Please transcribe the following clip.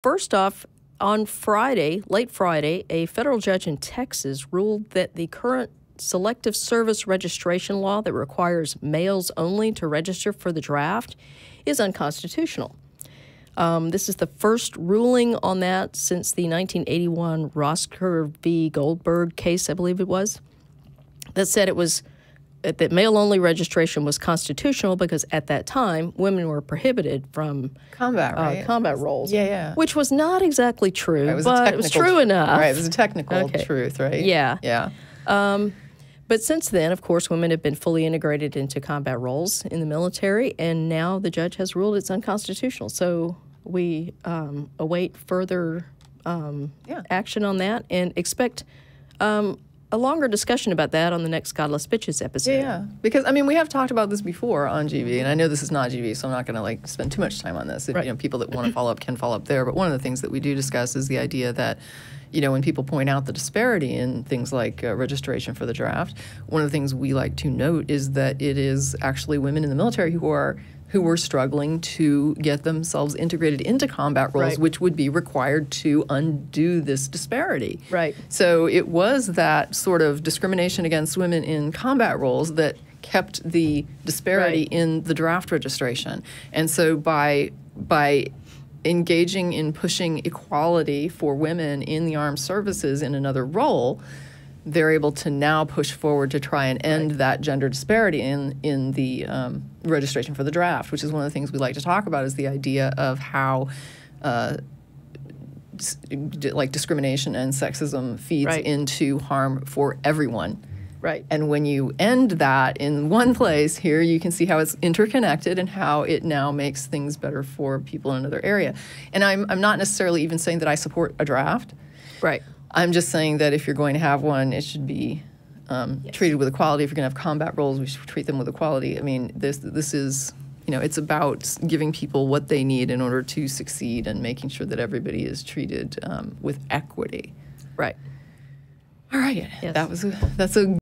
First off, on Friday, late Friday, a federal judge in Texas ruled that the current selective service registration law that requires males only to register for the draft is unconstitutional. This is the first ruling on that since the 1981 Rosker v. Goldberg case, I believe it was, that said it was that male-only registration was constitutional because at that time women were prohibited from combat roles. Yeah. Which was not exactly true, right, but it was true enough. Right, it was a technical truth, right? Yeah. But since then, of course, women have been fully integrated into combat roles in the military, and now the judge has ruled it's unconstitutional. So we await further action on that and expect a longer discussion about that on the next Godless Bitches episode. Yeah, because, I mean, we have talked about this before on GV, and I know this is not GV, so I'm not going to, spend too much time on this. If, people that want to follow up can follow up there. But one of the things that we do discuss is the idea that, when people point out the disparity in things like registration for the draft, one of the things we like to note is that it is actually women in the military who were struggling to get themselves integrated into combat roles, which would be required to undo this disparity. Right. So it was that sort of discrimination against women in combat roles that kept the disparity in the draft registration. And so by engaging in pushing equality for women in the armed services in another role, they're able to now push forward to try and end that gender disparity in the registration for the draft, which is one of the things we like to talk about, is the idea of how discrimination and sexism feeds into harm for everyone. Right. And when you end that in one place, here you can see how it's interconnected and how it now makes things better for people in another area. And I'm not necessarily even saying that I support a draft. Right. I'm just saying that if you're going to have one, it should be treated with equality. If you're going to have combat roles, we should treat them with equality. I mean, this is, it's about giving people what they need in order to succeed and making sure that everybody is treated with equity. Right. All right. Yes. That's a